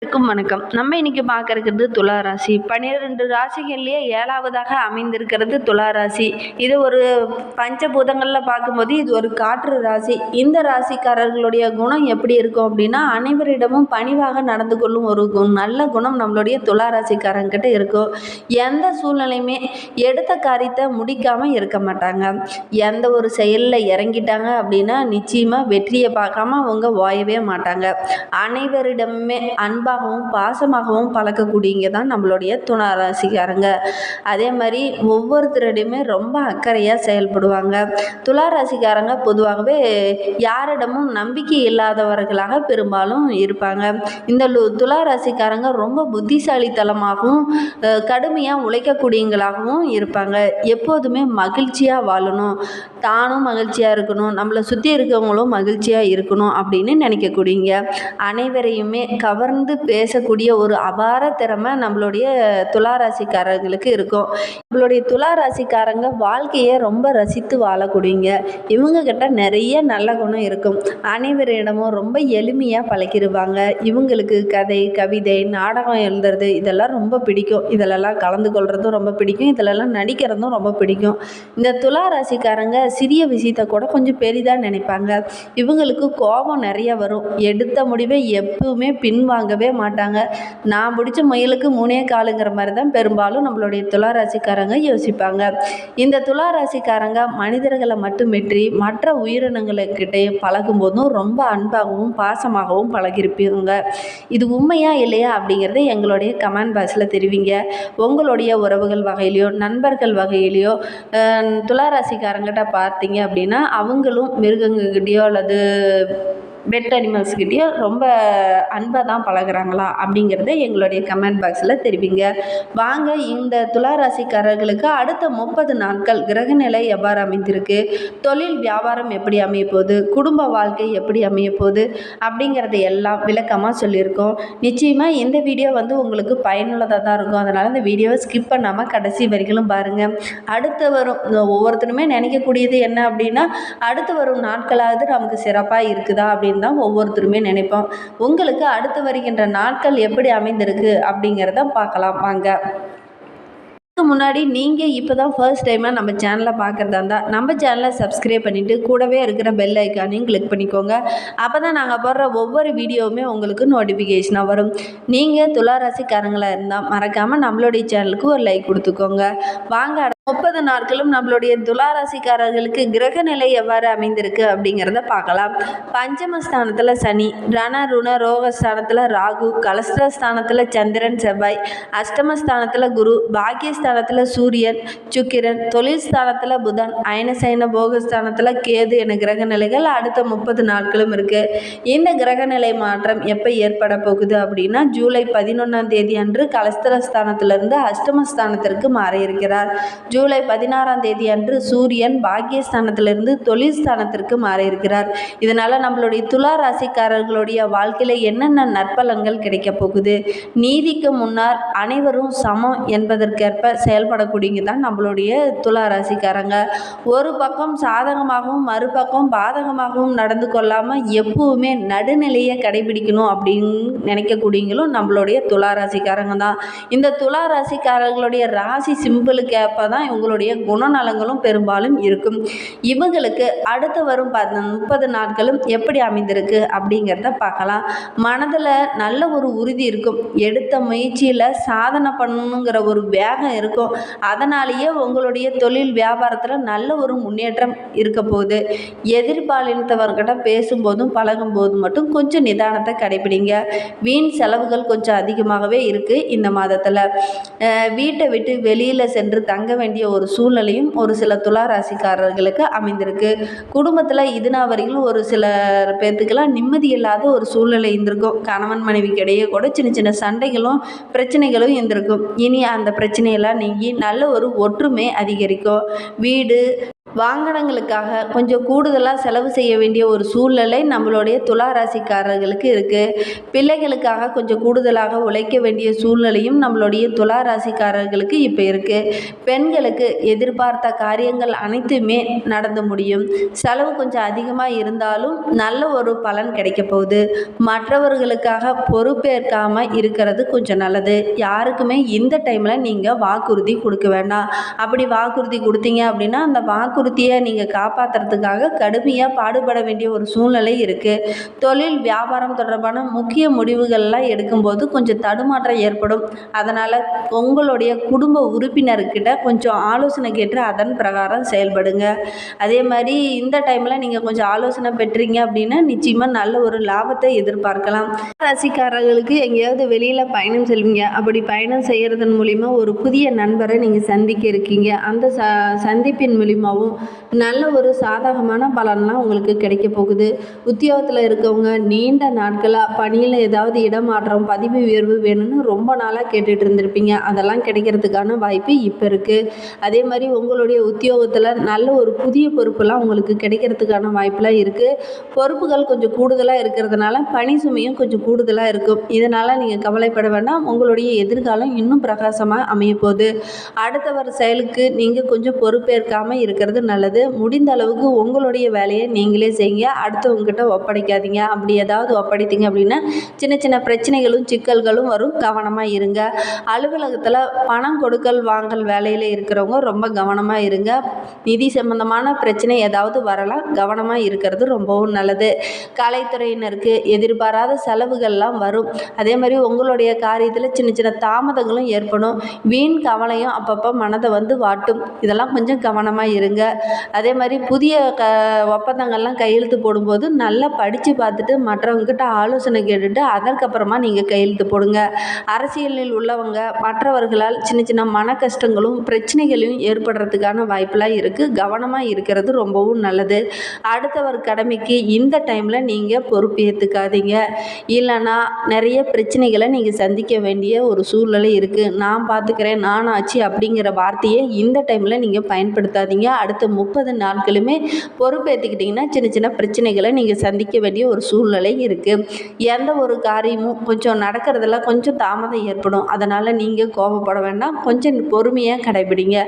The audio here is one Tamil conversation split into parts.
வணக்கம். நம்ம இன்னைக்கு பார்க்க இருக்கிறது துலா ராசி. 12 ராசிகள்லயே 7வதாக அமைந்திருக்கிறது துலா ராசி. இது ஒரு பஞ்சபூதங்கள்ல பார்க்கும்போது இது ஒரு காற்று ராசி. இந்த ராசிக்காரர்களுடைய குணம் எப்படி இருக்கும் அப்படின்னா, அனைவரிடமும் பணிவாக நடந்து கொள்ளும் ஒரு நல்ல குணம் நம்மளுடைய துலா ராசிக்காரங்கிட்ட இருக்கும். எந்த சூழ்நிலையுமே எடுத்த காரியத்தை முடிக்காம இருக்க மாட்டாங்க. எந்த ஒரு செயல்ல இறங்கிட்டாங்க அப்படின்னா நிச்சயமா வெற்றியை பார்க்காம அவங்க ஓயவே மாட்டாங்க. அனைவரிடமுமே அன்பாகவும் பாசமாகவும் பழக்கக்கூடியவங்க தான் நம்மளுடைய துலா ராசிக்காரங்க. அதே மாதிரி ஒவ்வொருத்தரிடையுமே ரொம்ப அக்கறையாக செயல்படுவாங்க. துலா ராசிக்காரங்க பொதுவாகவே யாரிடமும் நம்பிக்கை இல்லாதவர்களாக பெரும்பாலும் இருப்பாங்க. இந்த துலா ராசிக்காரங்க ரொம்ப புத்திசாலித்தனமாகவும் கடுமையாக உழைக்கக்கூடியவங்களாகவும் இருப்பாங்க. எப்போதுமே மகிழ்ச்சியாக வாழணும், தானும் மகிழ்ச்சியாக இருக்கணும், நம்மளை சுற்றி இருக்கவங்களும் மகிழ்ச்சியாக இருக்கணும் அப்படின்னு நினைக்கக்கூடியங்க. அனைவரையுமே கவர்ந்து பேசக்கூடிய ஒரு அபார திறமை நம்மளுடைய துலா ராசிக்காரங்களுக்கு இருக்கும். நம்மளுடைய துலா ராசிக்காரங்க வாழ்க்கையை ரொம்ப ரசித்து வாழக்கூடியங்க. இவங்க கிட்ட நிறைய நல்ல குணம் இருக்கும். அனைவரிடமும் ரொம்ப எளிமையாக பழகிடுவாங்க. இவங்களுக்கு கதை, கவிதை, நாடகம் எழுதுறது இதெல்லாம் ரொம்ப பிடிக்கும். இதிலெல்லாம் கலந்து கொள்றதும் ரொம்ப பிடிக்கும். இதிலெல்லாம் நடிக்கிறதும் ரொம்ப பிடிக்கும். இந்த துலா ராசிக்காரங்க சிறிய விஷயத்தை கூட கொஞ்சம் பெரிதாக நினைப்பாங்க. இவங்களுக்கு கோபம் நிறைய வரும். எடுத்த முடிவை எப்பவுமே பின்வாங்கவே மாட்டாங்க. நான் பிடிச்ச முயலுக்கு 3 காலுங்கிற மாதிரி தான் பெரும்பாலும் நம்மளுடைய துலா ராசிக்காரங்க யோசிப்பாங்க. இந்த துலா ராசிக்காரங்க மனிதர்களை மட்டுமின்றி மற்ற உயிரினங்களுக்கிட்டே பழகும் போதும் ரொம்ப அன்பாகவும் பாசமாகவும் பழகிருப்பீங்க. இது உண்மையா இல்லையா அப்படிங்கிறத எங்களுடைய கமெண்ட் பாக்ஸில் தெரிவிங்க. உங்களுடைய உறவுகள் வகையிலையோ நண்பர்கள் வகையிலையோ துலா ராசிக்காரங்கிட்ட பார்த்தீங்க அப்படின்னா அவங்களும் மிருகங்ககிட்டயோ அல்லது பெட் அனிமல்ஸ்கிட்டயோ ரொம்ப அன்பாக தான் பழகுறாங்களா அப்படிங்கிறத எங்களுடைய கமெண்ட் பாக்ஸில் தெரிவிங்க. வாங்க இந்த துலா ராசிக்காரர்களுக்கு அடுத்த 30 நாட்கள் கிரகநிலை எவ்வாறு அமைந்திருக்கு, தொழில் வியாபாரம் எப்படி அமைய போகுது, குடும்ப வாழ்க்கை எப்படி அமைய போகுது அப்படிங்கிறத எல்லாம் விளக்கமாக சொல்லியிருக்கோம். நிச்சயமாக இந்த வீடியோ உங்களுக்கு பயனுள்ளதாக தான் இருக்கும். அதனால் இந்த வீடியோவை ஸ்கிப் பண்ணாமல் கடைசி வரைக்கும் பாருங்கள். அடுத்து வரும் ஒவ்வொருத்தருமே நினைக்கக்கூடியது என்ன அப்படின்னா, அடுத்து வரும் நாட்களாவது நமக்கு சிறப்பாக இருக்குதா அப்படின்னு தான் ஒவ்வொருத்தருமே நினைப்போம். உங்களுக்கு அடுத்து வருகின்ற நாட்கள் எப்படி அமைந்திருக்கு அப்படிங்கிறத பார்க்கலாம் வாங்க. முன்னாடி நீங்கள் இப்போ தான் ஃபர்ஸ்ட் டைமாக நம்ம சேனலை பார்க்குறதா இருந்தால் நம்ம சேனலை சப்ஸ்கிரைப் பண்ணிவிட்டு கூடவே இருக்கிற பெல் ஐக்கானையும் கிளிக் பண்ணிக்கோங்க. அப்போ தான் நாங்கள் போடுற ஒவ்வொரு வீடியோவுமே உங்களுக்கு நோட்டிஃபிகேஷனாக வரும். நீங்கள் துலா ராசிக்காரங்களாக இருந்தால் மறக்காமல் நம்மளுடைய சேனலுக்கு ஒரு லைக் கொடுத்துக்கோங்க. வாங்க 30 நாட்களும் நம்மளுடைய துலா ராசிக்காரர்களுக்கு கிரக நிலை எவ்வாறு அமைந்திருக்கு அப்படிங்கிறத பார்க்கலாம். பஞ்சமஸ்தானத்தில் சனி, ரண ருண ரோகஸ்தானத்தில் ராகு, கலஸ்திரஸ்தானத்தில் சந்திரன் செவ்வாய், அஷ்டமஸ்தானத்தில் குரு, பாக்கியஸ்தானத்தில் சூரியன் சுக்கிரன், தொழில் ஸ்தானத்தில் புதன், அயனசைன போகஸ்தானத்தில் கேது என கிரக நிலைகள் அடுத்த 30 நாட்களும் இருக்குது. இந்த கிரக நிலை மாற்றம் எப்போ ஏற்பட போகுது அப்படின்னா, ஜூலை 11ஆம் தேதி அன்று கலஸ்திரஸ்தானத்திலிருந்து அஷ்டமஸ்தானத்திற்கு மாற இருக்கிறார். ஜூலை 16ஆம் தேதி அன்று சூரியன் பாக்கியஸ்தானத்திலிருந்து தொழில் ஸ்தானத்திற்கு மாற இருக்கிறார். இதனால் நம்மளுடைய துலா ராசிக்காரர்களுடைய வாழ்க்கையில் என்னென்ன நற்பலன்கள் கிடைக்க போகுது, நீதிக்கு முன்னால் அனைவரும் சமம் என்பதற்கேற்ப செயல்படக்கூடியங்க தான் நம்மளுடைய துலா ராசிக்காரங்க. ஒரு பக்கம் சாதகமாகவும் மறுபக்கம் பாதகமாகவும் நடந்து கொள்ளாமல் எப்பவுமே நடுநிலையை கடைபிடிக்கணும் அப்படின்னு நினைக்கக்கூடியங்களும் நம்மளுடைய துலா ராசிக்காரங்க தான். இந்த துலா ராசிக்காரர்களுடைய ராசி சிம்பிளுக்கு ஏற்ப தான் இவங்களுடைய குணநலங்களும் பெரும்பாலும் இருக்கும். இவங்களுக்கு அடுத்து வரும் 30 நாட்களும் எப்படி அமைந்திருக்கு அப்படிங்கிறத பார்க்கலாம். மனதில் நல்ல ஒரு உறுதி இருக்கும். எடுத்த முயற்சியில் சாதனை பண்ணணுங்கிற ஒரு வேகம் இருக்கும். அதனாலேயே உங்களுடைய தொழில் வியாபாரத்தில் நல்ல ஒரு முன்னேற்றம் இருக்க போகுது. எதிர்பாலினத்தவர்கிட்ட பேசும்போதும் பழகும் போதும் மட்டும் கொஞ்சம் நிதானத்தை கடைபிடிங்க. வீண் செலவுகள் கொஞ்சம் அதிகமாகவே இருக்குது இந்த மாதத்தில். வீட்டை விட்டு வெளியில் சென்று தங்க வேண்டிய ஒரு சூழ்நிலையும் ஒரு சில துலா ராசிக்காரர்களுக்கு அமைந்திருக்கு. குடும்பத்தில் இதுனா வரைக்கும் ஒரு சில பேர்த்துக்கெல்லாம் நிம்மதி இல்லாத ஒரு சூழ்நிலை இருந்திருக்கும். கணவன் மனைவிக்கு இடையே கூட சின்ன சின்ன சண்டைகளும் பிரச்சனைகளும் இருந்திருக்கும். இனி அந்த பிரச்சனையெல்லாம் நீங்கி நல்ல ஒரு ஒற்றுமை அதிகரிக்கும். வீடு வாகனங்களுக்காக கொஞ்சம் கூடுதலாக செலவு செய்ய வேண்டிய ஒரு சூழ்நிலை நம்மளுடைய துலா ராசிக்காரர்களுக்கு இருக்குது. பிள்ளைகளுக்காக கொஞ்சம் கூடுதலாக உழைக்க வேண்டிய சூழ்நிலையும் நம்மளுடைய துலா ராசிக்காரர்களுக்கு இப்போ இருக்குது. பெண்களுக்கு எதிர்பார்த்த காரியங்கள் அனைத்துமே நடந்து முடியும். செலவு கொஞ்சம் அதிகமாக இருந்தாலும் நல்ல ஒரு பலன் கிடைக்க போகுது. மற்றவர்களுக்காக பொறுப்பேற்காமல் இருக்கிறது கொஞ்சம் நல்லது. யாருக்குமே இந்த டைமில் நீங்கள் வாக்குறுதி கொடுக்க வேண்டாம். அப்படி வாக்குறுதி கொடுத்தீங்க அப்படின்னா அந்த வாக்குறுதியை நீங்கள் காப்பாற்றுறதுக்காக கடுமையாக பாடுபட வேண்டிய ஒரு சூழ்நிலை இருக்குது. தொழில் வியாபாரம் தொடர்பான முக்கிய முடிவுகள்லாம் எடுக்கும்போது கொஞ்சம் தடுமாற்றம் ஏற்படும். அதனால் உங்களுடைய குடும்ப உறுப்பினர்கிட்ட கொஞ்சம் ஆலோசனை கேட்டு அதன் பிரகாரம் செயல்படுங்க. அதே மாதிரி இந்த டைமில் நீங்கள் கொஞ்சம் ஆலோசனை பெற்றீங்க அப்படின்னா நிச்சயமாக நல்ல ஒரு லாபத்தை எதிர்பார்க்கலாம். ராசிக்காரர்களுக்கு எங்கேயாவது வெளியில் பயணம் செல்வீங்க. அப்படி பயணம் செய்கிறதன் மூலிமா ஒரு புதிய நண்பரை நீங்கள் சந்திக்க இருக்கீங்க. அந்த சந்திப்பின் மூலிமாவும் நல்ல ஒரு சாதகமான பலன்லாம் உங்களுக்கு கிடைக்க போகுது. உத்தியோகத்தில் இருக்கவங்க நீண்ட நாட்களாக பணியில் ஏதாவது இடமாற்றம் பதவி உயர்வு வேணும்னு ரொம்ப நாளாக கேட்டுட்டு இருந்திருப்பீங்க. அதெல்லாம் கிடைக்கிறதுக்கான வாய்ப்பு இப்போ இருக்குது. அதே மாதிரி உங்களுடைய உத்தியோகத்தில் நல்ல ஒரு புதிய பொறுப்புலாம் உங்களுக்கு கிடைக்கிறதுக்கான வாய்ப்பெலாம் இருக்குது. பொறுப்புகள் கொஞ்சம் கூடுதலாக இருக்கிறதுனால பணி சுமையும் கொஞ்சம் கூடுதலாக இருக்கும். இதனால் நீங்கள் கவலைப்பட வேண்டாம். உங்களுடைய எதிர்காலம் இன்னும் பிரகாசமாக அமைய போகுது. அடுத்தவர் செயலுக்கு நீங்கள் கொஞ்சம் பொறுப்பேற்காமல் இருக்கிறது நல்லது. முடிந்த அளவுக்கு உங்களுடைய வேலையை நீங்களே செய்யுங்க. அடுத்தவங்ககிட்ட ஒப்படைக்காதீங்க. அப்படி ஏதாவது ஒப்படைத்தீங்க அப்படின்னா சின்ன சின்ன பிரச்சனைகளும் சிக்கல்களும் வரும். கவனமாக இருங்க. அலுவலகத்தில் பணம் கொடுக்கல் வாங்கல் வேலையில் இருக்கிறவங்க ரொம்ப கவனமாக இருங்க. நிதி சம்பந்தமான பிரச்சனை ஏதாவது வரலாம். கவனமாக இருக்கிறது ரொம்பவும் நல்லது. கலைத்துறையினருக்கு எதிர்பாராத செலவுகள்லாம் வரும். அதே மாதிரி உங்களுடைய காரியத்தில் சின்ன சின்ன தாமதங்களும் ஏற்படும். வீண் கவலையும் அப்பப்போ மனதை வாட்டும். இதெல்லாம் கொஞ்சம் கவனமாக இருங்க. அதே மாதிரி புதிய ஒப்பந்தங்கள்லாம் கையெழுத்து போடும்போது நல்லா படித்து பார்த்துட்டு மற்றவங்ககிட்ட ஆலோசனை கேட்டுட்டு அதற்கப்புறமா நீங்கள் கையெழுத்து போடுங்க. அரசியலில் உள்ளவங்க மற்றவர்களால் சின்ன சின்ன மன கஷ்டங்களும் பிரச்சனைகளையும் ஏற்படுறதுக்கான வாய்ப்பெலாம் இருக்குது. கவனமாக இருக்கிறது ரொம்பவும் நல்லது. அடுத்தவர் கடமைக்கு இந்த டைமில் நீங்கள் பொறுப்பு ஏற்றுக்காதீங்க. இல்லைன்னா நிறைய பிரச்சனைகளை நீங்கள் சந்திக்க வேண்டிய ஒரு சூழ்நிலை இருக்குது. நான் பார்த்துக்கிறேன், நான் ஆச்சு அப்படிங்கிற வார்த்தையை இந்த டைமில் நீங்கள் பயன்படுத்தாதீங்க. அடுத்த 30 நாட்களுமே பொறுப்பேற்றுக்கிட்டிங்கன்னா சின்ன சின்ன பிரச்சனைகளை நீங்கள் சந்திக்க வேண்டிய ஒரு சூழ்நிலை இருக்குது. எந்த ஒரு காரியமும் கொஞ்சம் நடக்கிறதுல கொஞ்சம் தாமதம் ஏற்படும். அதனால் நீங்கள் கோபப்பட வேண்டாம். கொஞ்சம் பொறுமையாக கடைபிடிங்க.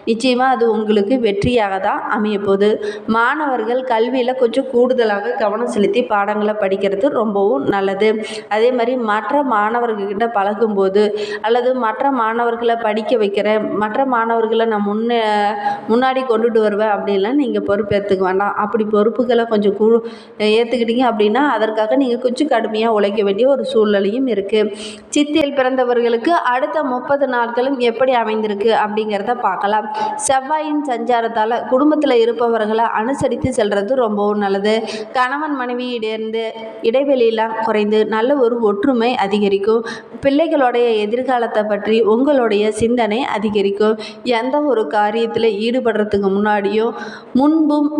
நிச்சயமாக அது உங்களுக்கு வெற்றியாக தான் அமையப்போகுது. மாணவர்கள் கல்வியில் கொஞ்சம் கூடுதலாக கவனம் செலுத்தி பாடங்களை படிக்கிறது ரொம்பவும் நல்லது. அதே மாதிரி மற்ற மாணவர்கள்கிட்ட பழகும்போது அல்லது மற்ற மாணவர்களை படிக்க வைக்கிறேன், மற்ற மாணவர்களை நான் முன்னாடி கொண்டுட்டு வருவேன் அப்படின்லாம் நீங்கள் பொறுப்பேற்றுக்க வேண்டாம். அப்படி பொறுப்புகளை கொஞ்சம் ஏற்றுக்கிட்டீங்க அப்படின்னா அதற்காக நீங்கள் கொஞ்சம் கடுமையாக உழைக்க வேண்டிய ஒரு சூழ்நிலையும் இருக்குது. சித்திரையில் பிறந்தவர்களுக்கு அடுத்த 30 நாட்களும் எப்படி அமைந்திருக்கு அப்படிங்கிறத பார்க்கலாம். செவ்வாயின் சஞ்சாரத்தால் குடும்பத்தில் இருப்பவர்களை அனுசரித்து செல்வது ரொம்பவும் நல்லது. கணவன் மனைவியிடந்து இடைவெளியெல்லாம் குறைந்து நல்ல ஒரு ஒற்றுமை அதிகரிக்கும். பிள்ளைகளுடைய எதிர்காலத்தை பற்றி உங்களுடைய சிந்தனை அதிகரிக்கும். எந்த ஒரு காரியத்தில் ஈடுபடுறதுக்கு முன்னாடியும் முன்பும்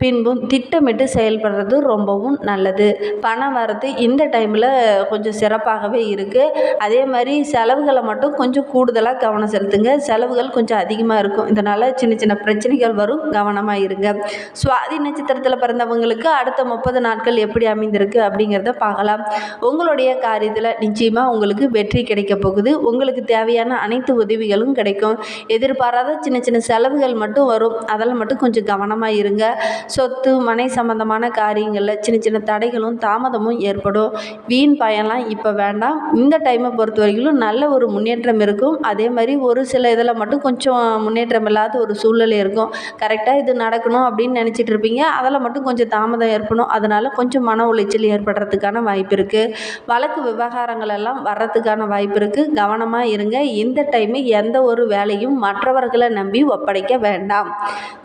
பின்பும் திட்டமிட்டு செயல்படுறது ரொம்பவும் நல்லது. பணம் வரது இந்த டைமில் கொஞ்சம் சிறப்பாகவே இருக்குது. அதே மாதிரி செலவுகளை மட்டும் கொஞ்சம் கூடுதலாக கவனம் செலுத்துங்க. செலவுகள் கொஞ்சம் அதிகமாக இருக்கும். இதனால் சின்ன சின்ன பிரச்சனைகள் வரும். கவனமாக இருங்க. சுவாதி நட்சத்திரத்தில் பிறந்தவங்களுக்கு அடுத்த 30 நாட்கள் எப்படி அமைந்திருக்கு அப்படிங்கிறத பார்க்கலாம். உங்களுடைய காரியத்தில் நிச்சயமாக உங்களுக்கு வெற்றி கிடைக்க போகுது. உங்களுக்கு தேவையான அனைத்து உதவிகளும் கிடைக்கும். எதிர்பாராத சின்ன சின்ன செலவுகள் மட்டும் வரும். அதெல்லாம் மட்டும் கொஞ்சம் கவனமாக இருங்க. சொத்து மனை சம்பந்தமான காரியங்களில் சின்ன சின்ன தடைகளும் தாமதமும் ஏற்படும். வீண் பயன்லாம் இப்போ வேண்டாம். இந்த டைமை பொறுத்த வரைக்கும் நல்ல ஒரு முன்னேற்றம் இருக்கும். அதே மாதிரி ஒரு சில இதில் மட்டும் கொஞ்சம் முன்னேற்றம் இல்லாத ஒரு சூழ்நிலை இருக்கும். கரெக்டாக இது நடக்கணும் அப்படின்னு நினச்சிட்டு இருப்பீங்க. அதில் மட்டும் கொஞ்சம் தாமதம் ஏற்படும். அதனால் கொஞ்சம் மன உளைச்சல் ஏற்படுறதுக்கான வாய்ப்பு இருக்குது. வழக்கு விவகாரங்கள் எல்லாம் வர்றதுக்கான வாய்ப்பு இருக்குது. கவனமாக இருங்க. இந்த டைமு எந்த ஒரு வேலையும் மற்றவர்களை நம்பி ஒப்படைக்க வேண்டாம்.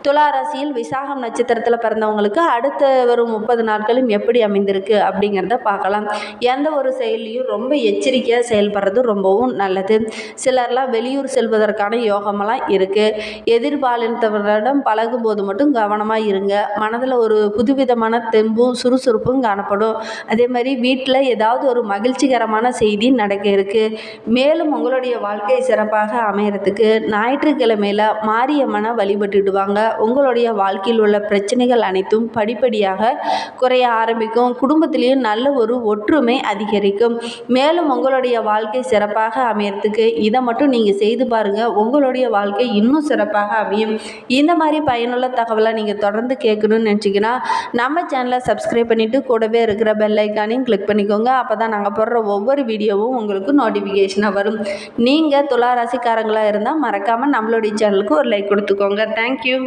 துலா ராசியில் விசாகம் நட்சத்திரத்தில் மாதத்தில் பிறந்தவங்களுக்கு அடுத்த வரும் 30 நாட்களும் எப்படி அமைந்திருக்கு அப்படிங்கிறத பார்க்கலாம். எந்த ஒரு செயல்லையும் ரொம்ப எச்சரிக்கையாக செயல்படுறது ரொம்பவும் நல்லது. சிலர்லாம் வெளியூர் செல்வதற்கான யோகமெல்லாம் இருக்குது. எதிர்பாலினத்தவரிடம் பழகும்போது மட்டும் கவனமாக இருங்க. மனதில் ஒரு புதுவிதமான தெம்பும் சுறுசுறுப்பும் காணப்படும். அதே மாதிரி வீட்டில் ஏதாவது ஒரு மகிழ்ச்சிகரமான செய்தி நடக்க இருக்குது. மேலும் உங்களுடைய வாழ்க்கை சிறப்பாக அமையறதுக்கு ஞாயிற்றுக்கிழமையில் மாரியம்மனை வழிபட்டுடுவாங்க. உங்களுடைய வாழ்க்கையில் உள்ள பிரச்சனைகள் அனைத்தும் படிப்படியாக குறைய ஆரம்பிக்கும். குடும்பத்திலேயும் நல்ல ஒரு ஒற்றுமை அதிகரிக்கும். மேலும் உங்களுடைய வாழ்க்கை சிறப்பாக அமையறதுக்கு இதை மட்டும் நீங்கள் செய்து பாருங்கள். உங்களுடைய வாழ்க்கை இன்னும் சிறப்பாக அமையும். இந்த மாதிரி பயனுள்ள தகவலை நீங்கள் தொடர்ந்து கேட்கணும்னு நினச்சிங்கன்னா நம்ம சேனலை சப்ஸ்கிரைப் பண்ணிவிட்டு கூடவே இருக்கிற பெல் ஐக்கானையும் கிளிக் பண்ணிக்கோங்க. அப்போ தான் நாங்கள் போடுற ஒவ்வொரு வீடியோவும் உங்களுக்கு நோட்டிஃபிகேஷனாக வரும். நீங்கள் துலா ராசிக்காரங்களாக இருந்தால் மறக்காமல் நம்மளுடைய சேனலுக்கு ஒரு லைக் கொடுத்துக்கோங்க. தேங்க்யூ.